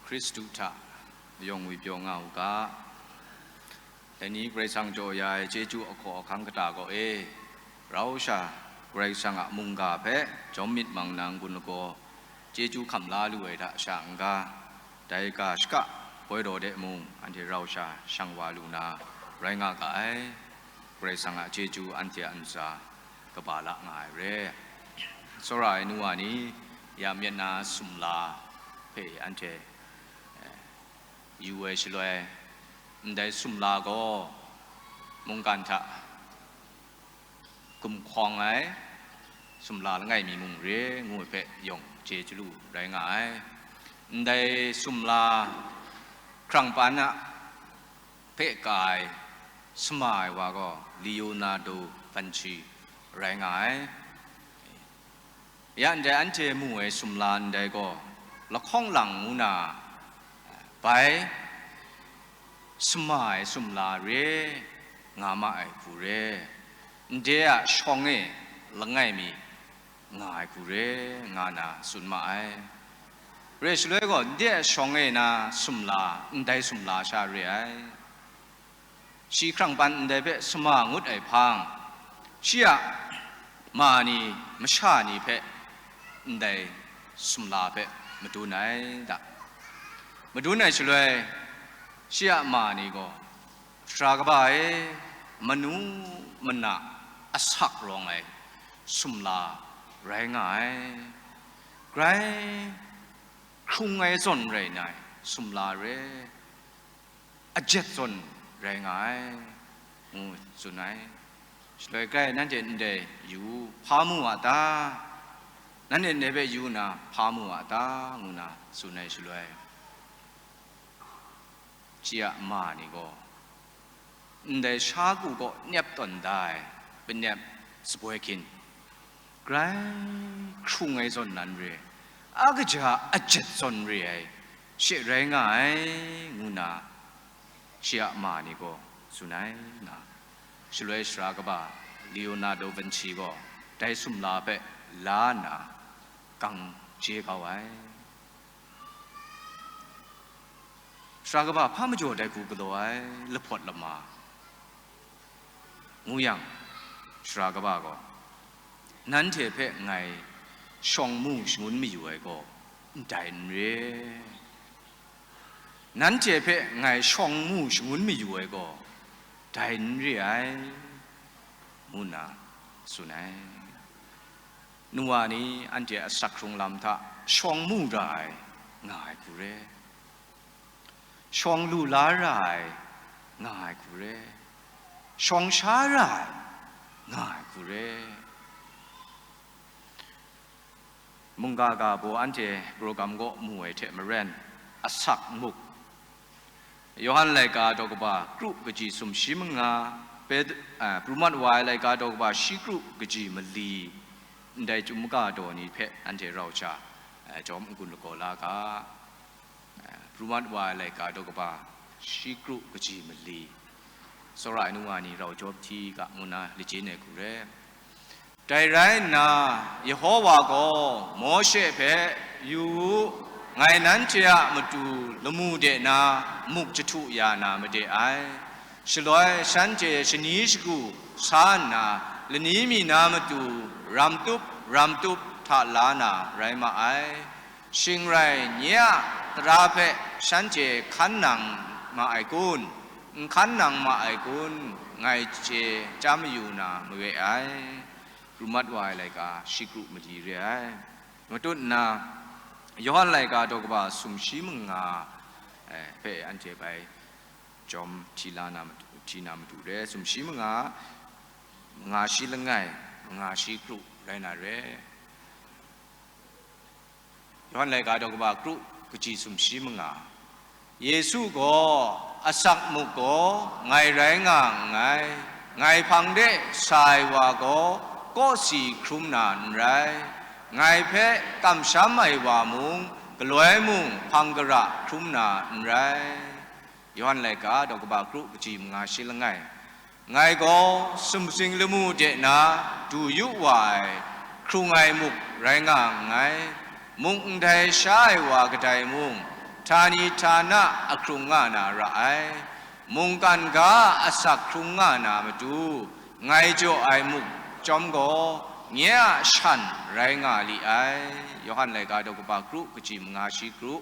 คริสตุทะยงวิปยงเอากะแต่นี้เกรซังโจยายเจจูอขอคังกตาก็เราชาเกรซังอะมุงกาเพจอมมิดมังนางกุนโกเจจูคำลาลุเอดะช่างกาได้กาสกะปอยโดเดมุงอันที่เราชาช่างวาลูนาไรงากะเกรซังอะเจจูอันที่อันซากบาละงายเรสรายนัวนี้ยามยนาสุมลาเพอันเทยูเอชลอยได้สุมลาก็มุงกันทะกุมควงสุมลาแล้วไงมีมุงเรงูเพยงเจจลูได้ไงได้สุมลาครั้งปันนะเพกายสมัยว่าก็ลีโอนาร์โดฟันชีได้ไงยันเดอันเจมูเอสุมลานได้ก็ละข้องหลังมูนาไปสมัยสุมลาเรงามาไอกูเรเดียช่องละไงมีงายกูเรงานาสุนมาไอเรสเลยก็เดียช่องนาสุมลาได้สุมลาชาเรไอชีครั้งปันได้เปสมางุดไอพังเชียมานีมชานีเพได้สุมลาเพมาดูไหนดะมาดูไหนช่วยเชียมานี่ก็สากบายมนุมันน่ะอสักรองสุมลาไรง่ายไกรครุงไงส่วนไรไหนสุมลาเรอเจ็ดส่วนไรง่ายส่วนไหนช่วยไกรนั่นเจนเดอยู่พามัวตานั่นเองเนี่ยไปอยู่นะพามัวตางูนะส่วนไหนช่วยเชียมานี่ก็ได้ชากูก็เนียบตนได้เป็นเนียบสบายกินไกรครุงไอ้ส่วนนั้นเรอากจะอเจ็ดส่วนเรเชื่อแรงไงงูนะเชียมานี่ก็สุนัยนะช่วยสระกบ้าลีโอนาร์โดวินชีก็ได้สุมลาเปลานากังเจเขาไว้สระกบ้าพามาโจได้กูก็ด้วยละพอดละมางูยังสระกบ้าก็นั้นเทเพะไงช่องมูชงุนไม่อยู่ไอ้ก็ได้เร่นั้นเทเพะไงช่องมูชงุนไม่อยู่ไอ้ก็ได้เร่ไอ้มูนาสุนัยนัวนี้อันเดียสักครุงลำท่าช่องมูได้ง่ายกูเร่ช่องลูลาไรง่ายกูเร่ช่องชาไรง่ายกูเร่มุงกากาโบอันเจโปรแกรมก็มวยเทมเรนอสักมุกยอหันไลกาดอกบากรุกจีสมชิมงาเป็ดปรุมัดวายไลกาดอกบาชิกรุกจีมลีได้จุมกาโดนี้เพอันเจเราชาจอมกุลโกลากาปรุมัดวายไลกาดอกบาชิกรุกจีมลีสรายนัวนี้เราจบที่กะมุนาลิจิเนกุเรใจไรนาเยโฮวาโกโมเชเพอยู่ไงนั้นเชียมาดูละมูเดนามุกจะทุยานามาเดไอฉลอยฉันเจชนีสกูสานาละนี้มีนามาดูรำตุบทาลานาไรมาไอชิงไรเนี่ยตราเพฉันเจขันนังมาไอกุนขันนังมาไอกุนไงเจจามอยู่นาเมื่อไอรูมัดวายไลกาชิกรุมดีเรไอมาตุนนาย้อนไลกาดอกบาสุมชิมงาเปอันเจไปจอมทีลานาทีนามาดูเรสุมชิมงาชิลงไงงาชิกรุไรนาเรย้อนไลกาดอกบากรุกจีสุมชิมงาเยซูก็อสักมุกก็ไงไรงาไงพังเดสายวาก็สีครุมนานไรไงเพะกำช้ำไม่ว่ามุงกลวยมุงพังกระครุมนานไรย้อนไลกาดอกบากรุกจีมงาชิลงไงก็สมสิงละมูเจนาดูยุวายครูไงมุกไรงาไงมุงไทยชายวากระไดมุง ทานีทานะอครุงงานาระไอมุงกันกาอสักครุงงานามาดูไงจ่อไอมุกจอมโกเงี้ยฉันไรงาลีไอยอหันเลยกาดกบากรุกจิมงาชิกรุ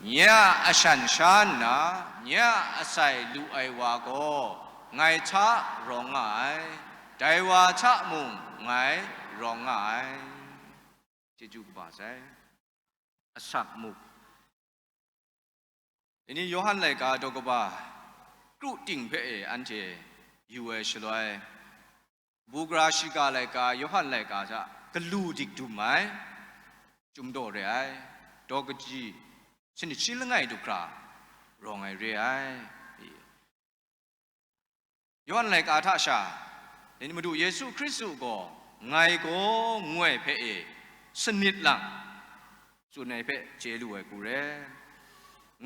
เงี้ยอฉันฉันนะเงี้ยอใส่ลูไอวาโกไงชะร้องไงใจวาชะมุงไงร้องไงเจจูกบาใส่อสักมุกอันนี้ยอหันเลยกาดกบากรุติงเพออันเจยูเอชลอยบูกราชิกาเลยกายอหันเลยกาจะกลูดิกดูไหมจุมโดเรไอดอกจีฉันชิลไงดูครารองไอเรไอยอหันเลยกาท่าชาเดี๋ยวมาดูเยซูคริสต์ก็ไงก็งวยเพอสนิทหลังส่วนในเพเจลูไอกูเร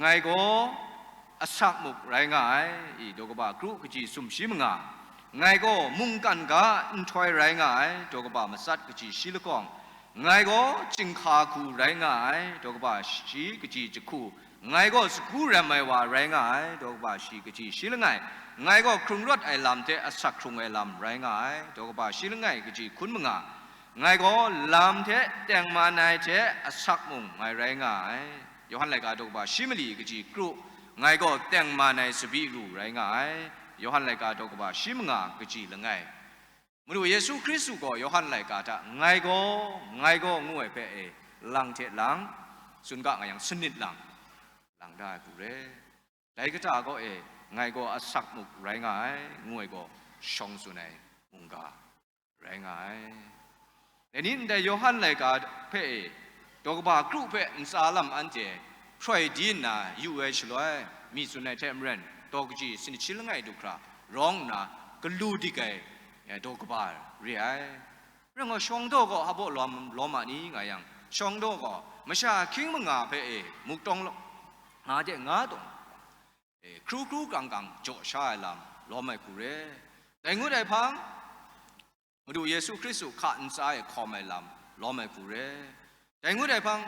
ไงก็อสักมุกไรง่ายอีดอกบากรุกจีสุมชิมงาไงก็มุงกันกาอินทอยไรง่ายดอกบามาสัตกจีชิลกองไงก็จิงคาคูไรง่ายดอกบาชีกจีจคูไงก็สกูรำไม่ว่าไรง่ายดอกบาชีกจีชิลง่ายไงก็ครุงรถไอลำเตอสักครุงไอลำไรง่ายดอกบาชิลง่ายกจีคุณมึงาไงก็ลำเตแต่งมาในเตอสักมุงไงไรง่ายยอหันเลยกาดอกบาชิมลีกจีกรุไงก็แต่งมาในสบีรูไรง่ายยอหันเลยกาดอกบาชิมงากจีละไงมาดูเยซูคริสต์ก็ยอหันเลยกาตะไงก็งวยเปเอลังเทลังสุนกะไงยังสนิทลังได้กูเรได้ก็ตาก็ไงก็อสักมุกไรง่ายงวยก็ชงสุนัยมุงกาไรง่ายแต่นี้แต่ยอหันเลยกาเปเอดอกบากรุเปอินซาลัมอันเจช่วยดีนะยูเอชลอยมีสุนัยเทมเรนดอกจีสินชิลไงดูคราร้องนะกลูดิไกดอกบาเรียเรื่องชงโดก็ฮับบอกล้อมนี้ไงยังชงโดก็ไม่ใช่คิงมึงอาเพมุกตองหาเจงาตรงครูกังโจชายลำล้อมไม่กูเรแต่งูได้พังมาดูเยซูคริสต์ขาอินไซคอไม่ลำล้อมไม่กูเรแต่งูได้พัง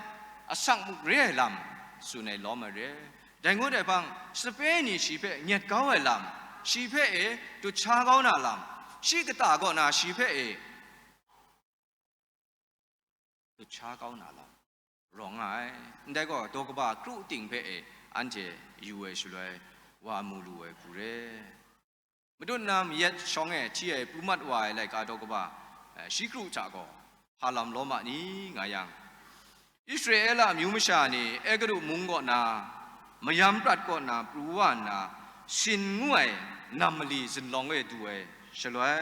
อสังมุกเรียลำสุนัยล้อมไม่เรแต่งูได้พังสเปนี่ชีเพเงียดเก้าไอลำชีเพดูชาเก้าหน้าลำชีกตาก็นาชีเพดูชาเก้าหน้าลำร้องไห้แต่ก็ตัวกบ้ากรุติงเพอันเจยูเอชเลยว่ามูลูเอกูเรมาดูน้ำยัดช่องที่ปูมัดไว้เลยกาตัวกบ้าชีกรุจาก็ฮาลัมล้อมนี้ไงยังอิสราเอลมิวมิชานีเอกรุมุงก็นามายามปรัดก็นาปรูวานาสินงวยนามลีสินลองดูฉลวย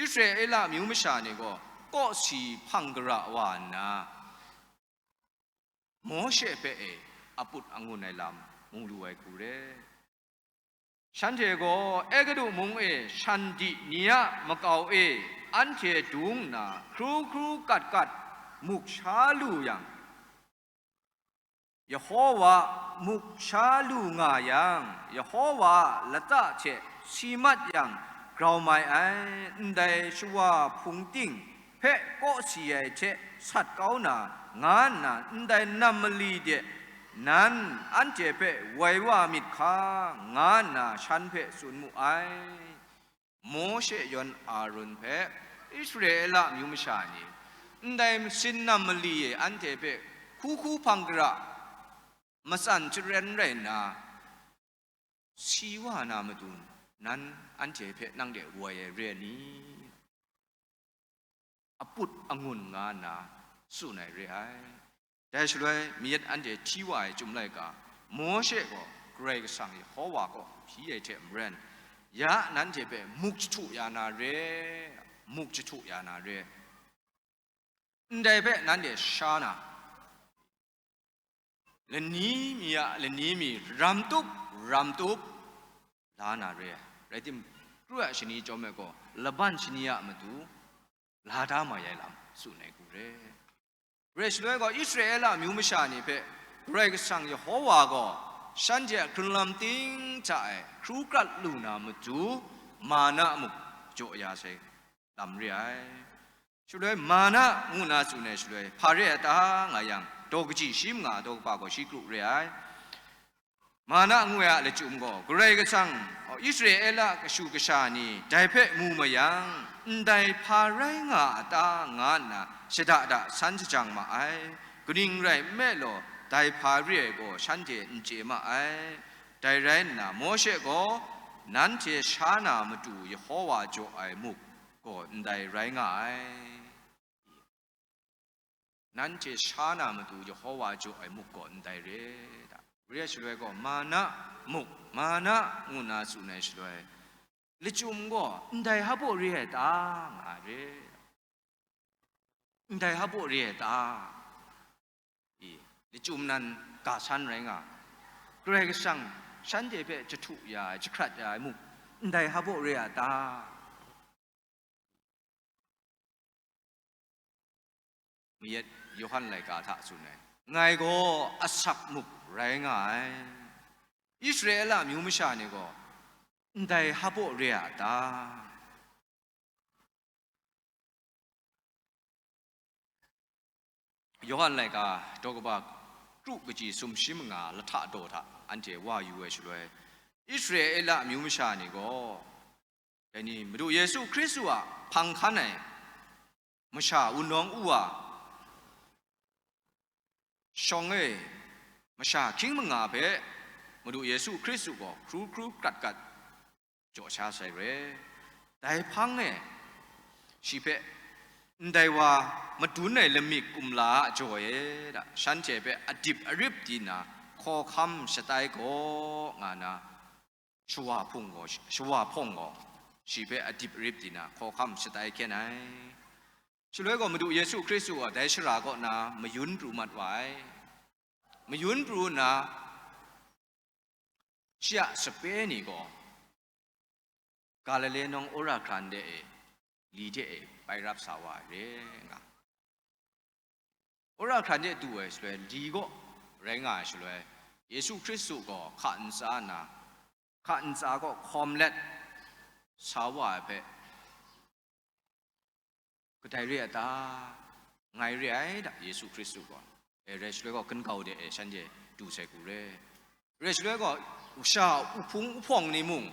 อิสราเอลมิวมิชานีก็สีพังกระวานาโมเชเปอปุตองุนในลำมุงดูกูเรฉันเทก็เอกรุมุงฉันดิเนียมะเกาอันเทดุงนาครูกัดมุกชาลูยังยะโฮวามุกชาลูงายังยะโฮวาละตะเชสีมัดยังกราวไม่ไอ้ได้ชัวพุงติงเพะก็สีไอเชสัตเก้านางานน่ะได้นำลีเดนั้นอันเจเพะไว้ว่ามิดข้างานน่ะฉันเพะสุนมุไอโมเชยอนอารุนเพะอิสราเอลมิวมิชานีได้สินนำลีอันเจเพะคูพังกระมาสั่นจเรนเรนาชีวานามาดูนั้นอันเจเพนั่งเดววยเรนี้อปุตองุนงานาสุนัยเรไอแต่ช่วยมีอันเจที่วายจุ่มเลยกาโมเชก็เกรกสังฮอวาก็พี่เทมเรนยะนั้นเจเปมุกจุยานาเรมุกจุยานาเรได้เปนั้นเดชานาเลนี้มีรัมตุบลานาเรไรที่ครัวชนีจอมก็ละบันชนีอะมาดูลาดามาใหญ่ลำสุนัยกูเรเรชเลยก็อิสราเอลมิวมิชานีเปเรกสังยโฮวาก็ฉันจะครุลำติงจ่ายครูกัดลูนามาดูมานะมุกโจยาเซลำเรียช่วยมานะงูนาสุนัยช่วยพาเรตาไงยังด多个几心啊多把个西古瑞埃，马那我呀来中国，古来个上，以色列啦个苏个啥呢？代表木么样？代怕ไรงาตางานนะเสดาสันจังมาไอกริ่งไรแม่โลได้พาเรียก็ฉันเจนเจมาไอได้ไรนะโมเสก็นั้นเจชานามาดูยโฮวาโจไอมุกก็ได้ไรงายนั้นเจชานามาดูยโฮวาโจไอมุกก็ได้เรเรียชลวยก็มานะมุกมานะงูนาสุนัยชลวยลิจุมก็ได้ฮับเรียตางาเรได้ฮับเรียตาลิจุมนั้นกาชันไรงาเกรกสังฉันเจเปจะถูกยาจะครัดยามุกได้ฮับเรียตามีโยฮันไลกาทะสุนัยไงก็อัศกมุกไรงายอิสราเอลมิวมิชานี่ก็ได้ฮับเรียตาโยฮันไลกาดอกบากรูปจีสุมชิมงาละทะโดทะอันเจว่าอยู่เอชลวยอิสราเอลมิวมิชานี่ก็แต่นี่มาดูเยซูคริสต์อ่ะพังคันไหนมชาอุนองอูอ่ะชองเอมชาคิงมงาเปมาดูเยซูคริสต์ก็ครูกัดจ่อชาใส่เรแต่พังเอชีเปได้ว่ามาดูในละมิกุมลาจ่อยดะฉันเจเปอดิบอริบดีนะขอคำสไตล์ก็งานะชัวพงก็ชัวพงก็ชีเปอดิบอริบดีนะขอคำสไตล์แค่ไหนช่วยก็มาดูเยซูคริสต์ว่าได้ชราก็นะมายุนรูมัดไว้มายุนรูนะเชื่อสเปนี่ก็กาลเลนองโอราครันเดลีเดไปรับสาวาเรงาโอราครันเดดูเอสเลยลีก็แรงาช่วยเยซูคริสต์ก็ขันซานะขันซาก็คอมเล็ดสาวาเปก็ได้เรียตาไงเรียดเยซูคริสต์ก็เรชเลยก็ขึ้นเก่าเดฉันจะดูใส่กูเลยเรชเลยก็ชาอุพงในมุง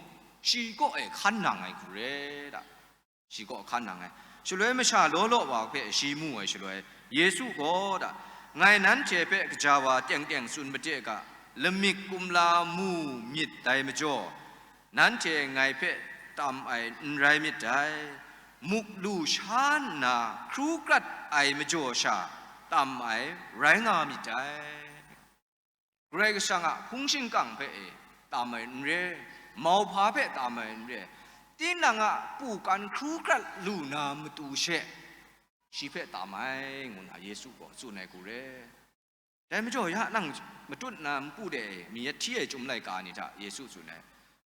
ชีก็ขันหนังไงกูเลยดะชีก็ขันหนังไงช่วยไม่ชาโลโลว่าเพ่ชีมุงไงช่วยเยซูก็ดะไงนั้นเจเปกจาวาเตียงสุนเบเจกะละมิกุมลามูมิดไดมจ่อนั้นเจไงเพ่ตามไอ้ไรมิดไดมุกลูชานนาครูกรัดไอมจ่อชาตามไอไรงามิดไดเรกสังะพุงชิงกังเพ่ตามไอเรมาวพาเพ่ตามไอเรตีนังะปูกันครูกรัดลูนามตูเชชีเพ่ตามไองุนหาเยซูก็สู้ในกูเรแต่ไม่จ่อยะนั่งมาตุนนามปูเดมีเที่ยจุ่มไรกานี่ท่าเยซูสู้ใน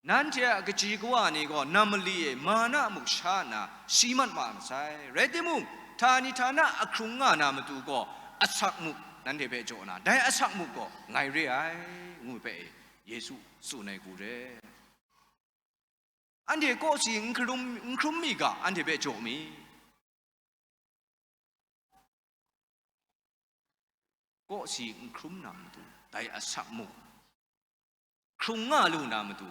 นั้นเจ้ากจีกว่านี่ก็นามลีมานะมุชานะสีมันมาใส่เรติมุงทานิทานะอครุงงานามตูก็อัศกมุกนั้นเทเปโจนะได้อัศกมุกก็ไงเรไองูเปเยซูสู้ในกูเรอันเดียก็สิงครุมมีกะอันเทเปโจมีก็สิงครุมนามตูได้อัศกมุกครุงงาลูนามตู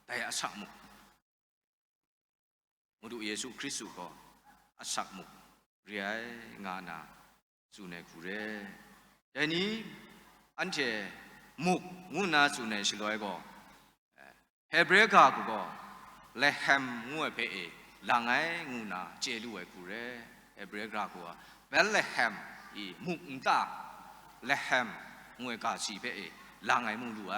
ได้อัศกมุกมาดูเยซูคริสต์ก็อัศกมุกเรียงานาสุนัยกูเรแต่นี้อันเจมุกงูนาสุนัยสิลอยก็เฮเบรกากูก็เลแฮมงูเอเปเอหลังไงงูนาเจลูเอกูเรเฮเบรกากูว่าเบลเลแฮมอีมุกอุตาเลแฮมงูเอกาสีเปเอหลังไงมูลูไอ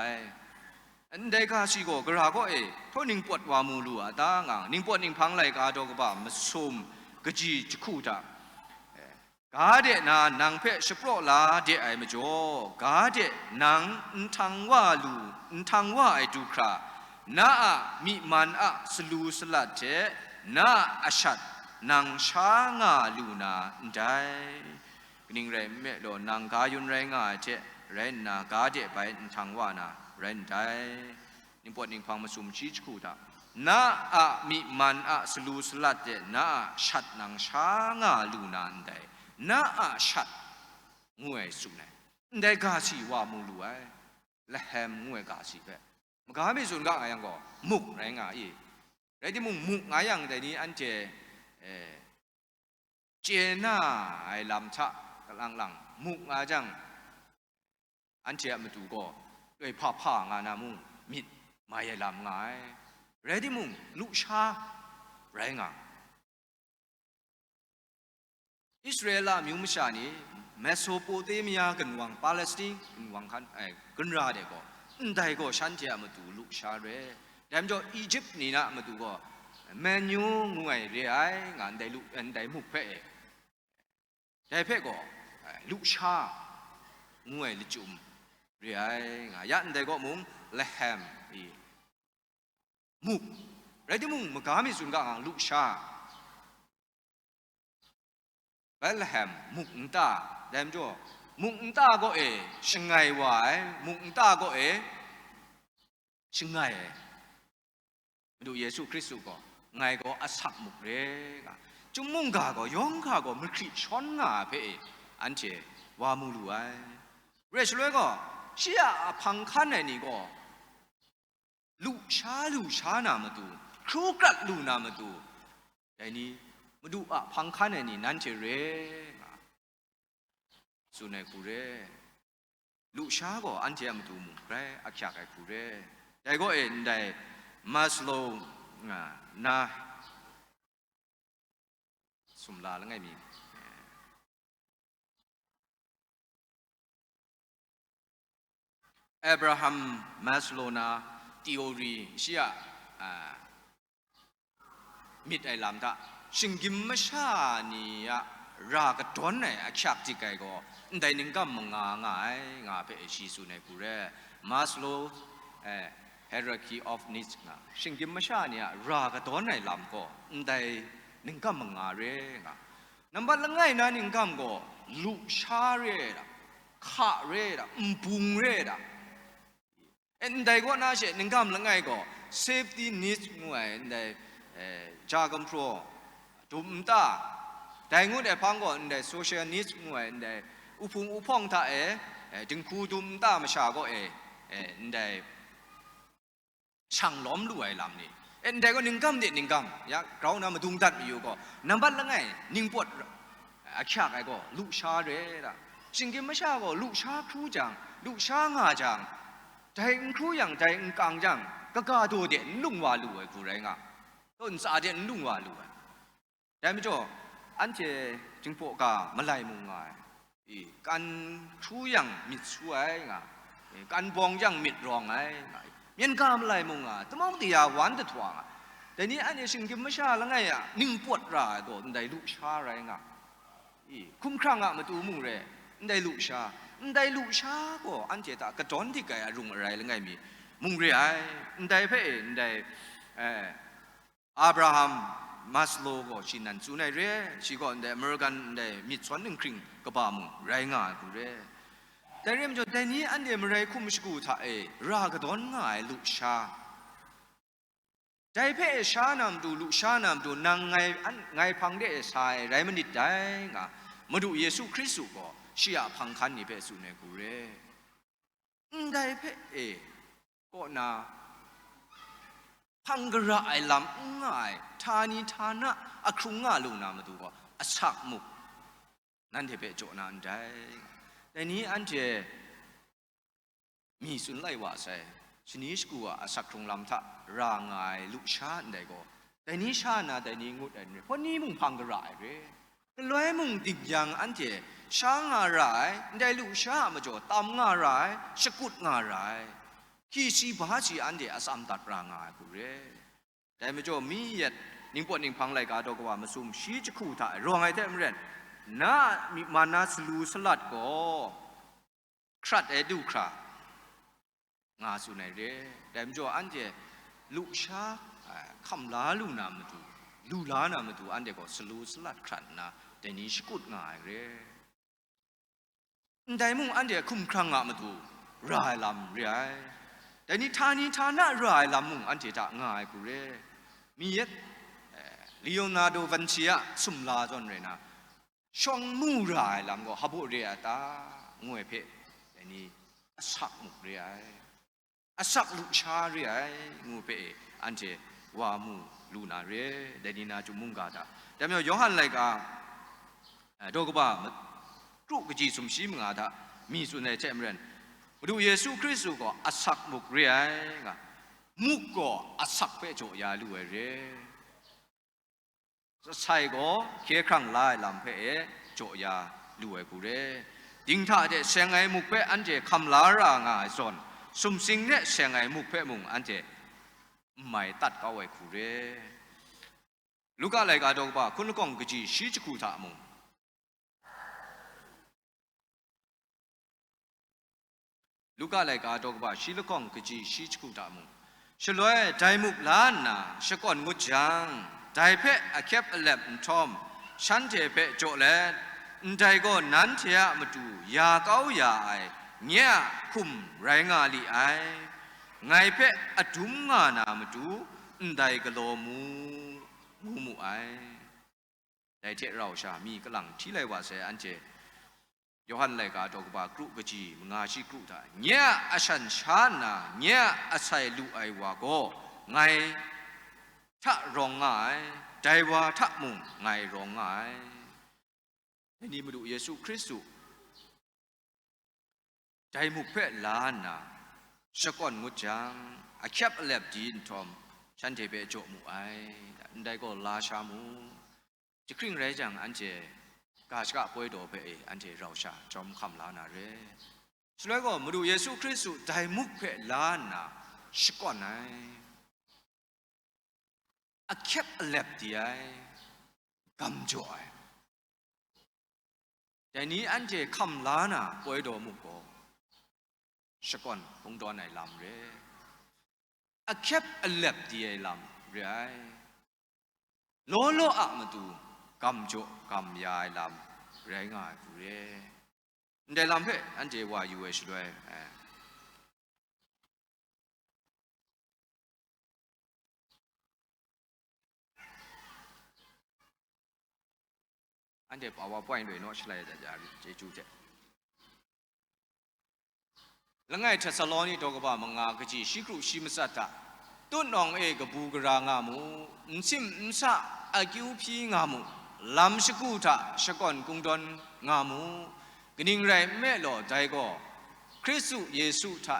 อันใดกาสีก็กระก็เอเพราะนิ่งปวดวามูลูอ่ะตางอ่ะนิ่งปวดนิ่งพังไหลกาดอกบ้ามาซุ่มกจีจะคู่ตากาเดนางเพชโปรลาเดไอมจ่อกาเดนางทังว่าลูทังว่าไอดูครานามิมันสลูสลัดเจนาอชัดนางช้างาลูนาได้นิ่งไรเมโลนางกายุนไรงาเจเรนนากาเดไปทังว่านาเรนได้นิ่งปวดนิ่งพังมาซุ่มชีจคูตานามิมันสลูสลัดเจนาชัดนางช้างาลูนาได้นาชัดงวยสุนัย ได้กาสีว่ามูลูไอและแฮมงวยกาสีเปมกาไม่ส่วนก็ยังก็มุกไรงาอีไรที่มุกไงยังแต่นี้อันเจเจน่าไอ้ลำชะกำลังมุกงาจังอันเจมาดูก็ด้วยผ้างานามุมิดมาใหญ่ลำไงไรที่ลุชาไรงาอิสราเอลมิวมิชานีเมโสโปเตเมียกันวังปาเลสไตน์กันวังคันกันราเดก็ได้ก็ฉันเจมาดูลุชาเรแต่เมื่ออียิปต์นี่นะมาดูก็เมนูงวยเรียงานได้ลุได้มุกเพ่ได้เพ่ก็ลุชางวยลิจุมเรียงานยันได้ก็เลแฮมมุกไรที่มกามิสุนก็ลุชาเบลแฮมมุกตาแต่เมื่อมุกตาก็ชิงไงวะมุกตาก็ชิงไงดูเยซูคริสต์ก็ไงก็อาศักมุกเร่ก็จุ่มมุงกาก็ยองกาก็มันคริชอนงาเพ่อันเจวามูลูไอเรชเลยก็เชียพังคันในนี่ก็ลุชานามาดูครูกัดลูนามาดูแต่นี่มาดูพังคันในนี่นั่นเจเร่สุนัยกูเร่ลุชาก็อันเจมาดูมุกเร่อักษรไอ้กูเร่แต่ก็ได้มาสโลนะสมลาแล้วไงมีอับราฮัมมาสโลนาทีโอรีเชียมิดไอลำตาชิงกิมไม่ใช่นี่รากระต้นไหนอักษรที่ไกก็ได้หนึ่งก็มึงงาเพื่อชีสุนัยกูเร่มาสโลhierarchy of needs นะสิ่งที่ไม่ใช่เนี่ยรากตัวไหนลำก็ได้หนึ่งก็มังอาเร่นะนั่นบัดละไงนะหนึ่งก็ก็ลุชาเร่ละข้าเร่ละปุงเร่ละได้ก็น่าเชื่อหนึ่งก็ละไงก็ safety needs หน่วยได้จากัมโปรดุมตาได้งูได้พังก็ได้ social needs หน่วยได้อุปงท่าจึงคูดุมตาไม่ใช่ก็ได้ช่างล้อมรวยลำนี่แต่ก็หนึ่งกำเด็ดหนึ่งกำอยากเรานำมาดุงดัดอยู่ก็น้ำบัดละไงหนึ่งปวดอาชาไอ้ก็ลุชาเร่ละสิ่งที่ไม่ใช่ก็ลุชาครูจังลุชางาจังใจครูอย่างใจกลางจังก็กาโดเด่นลุงวาลูไอ้กูไรงาต้นสาเด่นลุงวาลูแต่ไม่จ่ออันเจจึงพวกกามาไล่มุงไงการครูอย่างมิดช่วยไงการบองอย่างมิดรองไงยันกามอะไรมุงแต่มองตียาวันแต่ทวงแต่นี้อันนี้สิ่งที่ไม่ใช่แล้วไงนิ่งปวดร้ายก็ได้ลุชาอะไรไงคุ้มครั่งมาดูมุงเลยได้ลุชาก็อันเจตากระจอนที่แกรุ่งอะไรแล้วไงมีมุงเรียได้เพ่ได้อับราฮัมมาสโลก็ชินันซูในเร่ชีก็ได้อเมริกันได้มิดส่วนหนึ่งครึ่งก็บ่ามุงไรงากูเร่แต่เรื่องจนแต่นี้อันเดียมไรคุ้มสกูท่ารากระดอนง่ายลุชาใจเพ่ชานำดูลุชานำดูนางไงพังเดสายไรมันดิดได้งะมาดูเยซูคริสต์ก็เชียพังคันนี่เพ่สุเนกูเร่ได้เพ่ก็นาพังกระไอลำง่ายทานีทานะอครุงง่าลูนามาดูก็อสักมุกนั่นเทเพ่โจนันได้แต่นี้อันเจมีสุนไลว่าใช่ชนิดกูอาศักตรงลำทะร่างไงลุชาได้ก็แต่นี้ชานะแต่นี้งุดอันนี้เพราะนี้มึงพังกระไรเลยร้อยมึงติดยังอันเจช้างอะไรได้ลุชามาจ่อตำอะไรสกุดอะไรขี้ชีบ้าชีอันเจอาศัมตัดร่างไงกูเร่แต่มาจ่อมีเหตุนิ่งปวดนิ่งพังไรก็ดอกว่ามาซุ่มชี้จะคู่ถ่ายรวงไอ้เท่านั้นน่ามีมานาสลูสลัดก็ครัดดูครางาสุนัยเร่แต่เมื่ออันเจลุชาคำลาลูนามาดูลูลานามาดูอันเจก็สลูสลัดครัดนะแต่นี้สกุดง่ายเร่แต่มุ่งอันเจคุ้มครั่งมาดูรายลำเร่แต่นี้ทานะรายลำมุ่งอันเจจะง่ายกูเร่มีเยลีโอนาร์โดวินชีสุมลาจนเลยนะช่องมู่รายลำก็ฮับบุเรียตางวยเพ นี่สักมุกเรียสักลุชาเรียงูเปอันเจวามูลูนาเรเดนินาจุมุงกาดาแต่เมื่อยอหันไลกาดอกบ้ากรุกจีสมชีมงาดามีส่วนในเจมเรนดูเยซูคริสต์ก็สักมุกเรียมุกก็สักเปโจยาลูเรใช่ก็เคียครั้งไล่ลำเพโจยาลูเอกูเรดิ้งท่าเจเสียงไอมุกเปอันเจคำลารางาส่วนสมสิงเนี่ยเสียงไอมุกเปมุงอันเจไม่ตัดก้าวไอกูเรลูกอะไรก็ดอกบ้าคุณลูกกงกจีชีจคูท่ามุงลูกอะไรก็ดอกบ้าชีลูกกงกจีชีจคูท่ามุงฉลวยใจมุกล้านน่ะชะก่อนงดจังใจเพะอาแคบเล็บทอมฉันเจเพะโจเลใจก็นั้นเทียมาดูยาเก้ายาไอเนี่ยคุมไรงาลีไอไงเพะอดุมงานามาดูใจก็โลมูไอในเทเราชามีกำลังที่ไรว่าเสียอันเจยอหันไลกาดอกบากรุกจีมงาชิกรุท่าเนี่ยอาชันชานาเนี่ยอาศัยลูไอวาโกไงถ้ารองไงใจว่าถ้ามุงไงรองไงนี่มาดูเยซูคริสต์ใจมุกเพลลานาสก่อนงดจังอาแคบเล็บจีนทอมฉันเทเปโจมูไอได้ก็ลาชามูจะครึ่งไรจังอันเจกาชกะป่วยโดเปอันเจเราชาจอมคำลานาเรสุดท้ายก็มาดูเยซูคริสต์ใจมุกเพลลานาสก่อนไออาแคบเล็บดีไอกำจ่อยแต่นี้อันเจคำลานาป่วยโดมุกโกสก่อนคงโดนไหนลำเรอาแคบเล็บดีไอลำเรโลโลอะมาดูกำจ่อกำยายลำไรง่ายกูเรแต่ลำเพออันเจว่าอยู่เอชด้วยอันเดียเอาว่าป่วยด้วยเนาะใช่ไหมแต่จะเจจูเจแล้วไงเทสโลนีตอกบ่ามงากจีชิกรุชิมสัตตะตุนองเอกบูกรางามูซิมซาอากิวพีงามูลำสกุตะสก่อนกุงดอนงามูกนิ่งไรแม่หล่อใจก็คริสต์เยซูท่า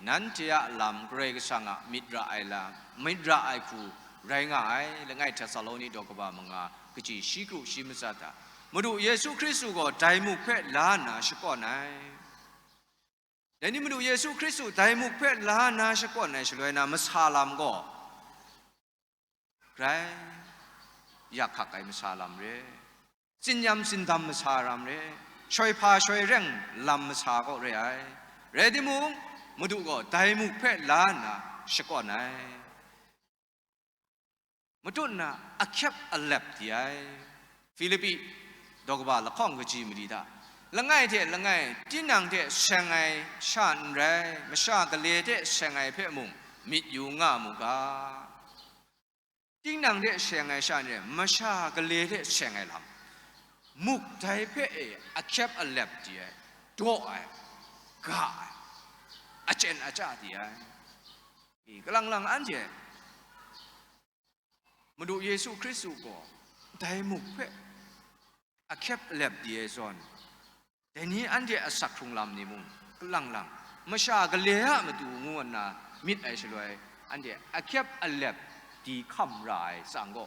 นั้นเจียลำเกรกสังะมิตรไอลามิตรไอคูไรง่ายแล้วไงเทสโลนีตอกบ่ามงากจีชิกรุชิมสัตตะมาดูเยซูคริสต์ก็ใจมุกเพลลานาสก่อนไหนแต่นี่มาดูเยซูคริสต์ใจมุกเพลลานาสก่อนไหนช่วยนะมัสฮาลามก็ไรอยากขักไอมัสฮาลามเร่สินยำสินดำมัสฮาลามเร่ช่วยพาช่วยเร่งลำมัสฮาก็เร่ไอเรดิมุงมาดูก็ใจมุกเพลลานาสก่อนไหนมาดูนะอักเข็บอัลเลบที่ไอฟิลิปปีดอกบาละข้องกจีมิดีดาละไงเทละไงที่นังเทเสงไงชาญไรไม่ชากะเลเทเสงไงเพ่มุงมิดอยู่งามุกาที่นังเทเสงไงชาญไรไม่ชากะเลเทเสงไงลำมุกใจเพ่อักเข็บอัลเลบดีไอโดไอกาอาเจนอาจาดีไอกำลังอันเจมาดูเยซูคริสต์ก็ได้มุกเพ่อาแคบเล็บดีเอซอนแต่นี้อันเดียสักทุงลำนี่มุงกลังไม่ชากะเลียมาดูงูน่ะมิดไอช่วยอันเดียอาแคบเล็บดีคำรายสังก็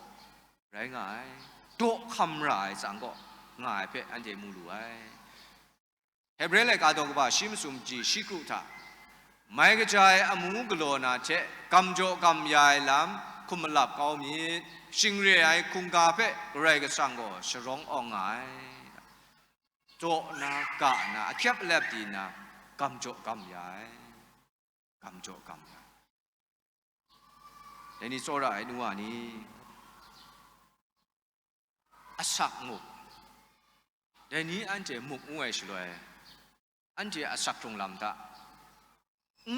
ไรง่ายโตคำรายสังก็ง่ายเพ่อันเดียมูลูไอเฮเบรเลกาดอกบ่าชิมสุมจีชิกรุธาไม่กระจายอมูกโลนาเชกำโจกำยายลำคุมหลับเกามีชิงเรียไอคุงกาเพ่ไรก็สังก็ฉลองอ่องไงโจนากะนาเข็บเล็บดีนากำโจกำยายกำโจกำยายแต่นี่โซระไอ้หนูอันนี้อาศักมุกแต่นี้อันเจมุกงวยช่วยอันเจอาศักตรงลำตา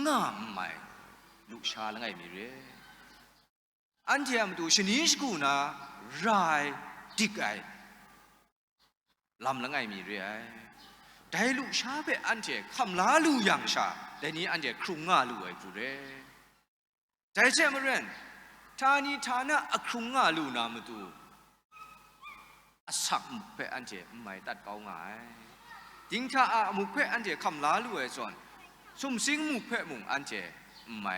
งามไหมลูกชาละไงมีเร่อันเจมาดูชนิดกูนะรายดิกไอลำละไงมีเร่ ได้ลูกชาเปอันเจคำลาลูอย่างชาแต่นี้อันเจครุงงาลูไอ้กูเร่แต่เช่นเมื่อไรท่านี้ท่าน่ะครุงงาลูนามาดูสักมุกเปอันเจไม่ตัดเกาง่ายยิ่งถ้ามุกเปอันเจคำลาลูไอ้ส่วนสมสิงมุกเปมุงอันเจไม่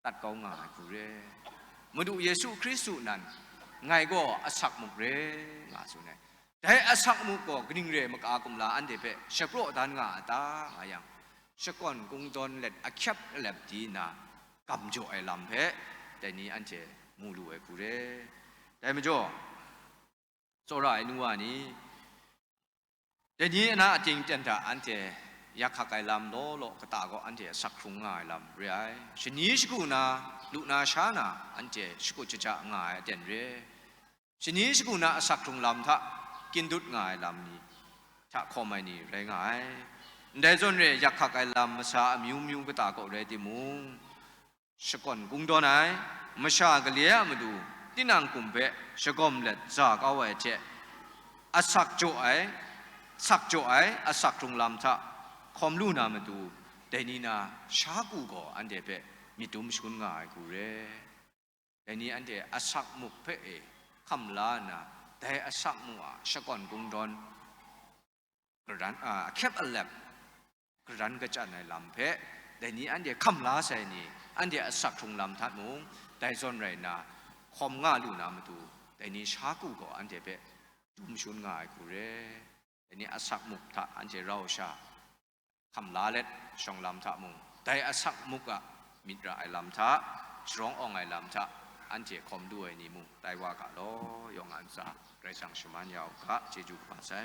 ตัดเกาง่ายกูเร่มาดูเยซูคริสต์นั้นไงก็สักมุกเร่งาสุนัยแต่สักมุกก็กริ่งเร่มกอากุมลาอันเดเปเชโปรดันงาตางายังเชก่อนกงตอนเล็ดอักยับเล็บดีนากำจ่อไอ้ลำเพแต่นี้อันเจมูลูไอ้กูเร่แต่ไม่จ่อโซราไอ้นัวนี้แต่นี้นะจริงจันทร์อันเจยักษ์ไก่ลำโลโลกตาก็อันเจสักครุงง่ายลำเรื่อยชนีสกุนาลูนาชานาอันเจสกุจะง่ายเด่นเร่ชนีสกุนาสักครุงลำทะกินดุดง่ายลำนี้ถ้าคอไม่นี่เร่ง่ายแต่จนเรยักษ์ไก่ลำมาซามิวก็ตาก็เรติมุงสก่อนกุ้งตัวไหนมาชากเลี้ยมาดูที่นางกุมเปสกอมเล็ดจากเอาไว้เจสักโจไอสักโจไอสักครุงลำทะคอมลูนามาดูแต่นี่นะชากูก็อันเดเปมีตุ้มชุนง่ายกูเร่แต่นี่อันเดสักมุกเปคำลานะแต่สักมัวสก่อนกุ้งดอนกระดันแคบอัลเลบกระดันก็จะในลำเพแต่นี้อันเดียคำลาใส่นี่อันเดียสักทุงลำทัดมุงแต่ส่วนไรนะคอมง่าลูนามาดูแต่นี้ชากูก็อันเดียเปตุ้มชุนง่ายกูเร่แต่นี้สักมุกทัดอันเดียเราชาคำลาเล็ดช่องลำทัดมุงแต่สักมุกอะมิตรไอลำทัดสรององไอลำทัดอันเดียคอมด้วยนี่มุงแต่ว่ากะล้อยองอันซาไรสังชมันยาวกะเจจูกภาษา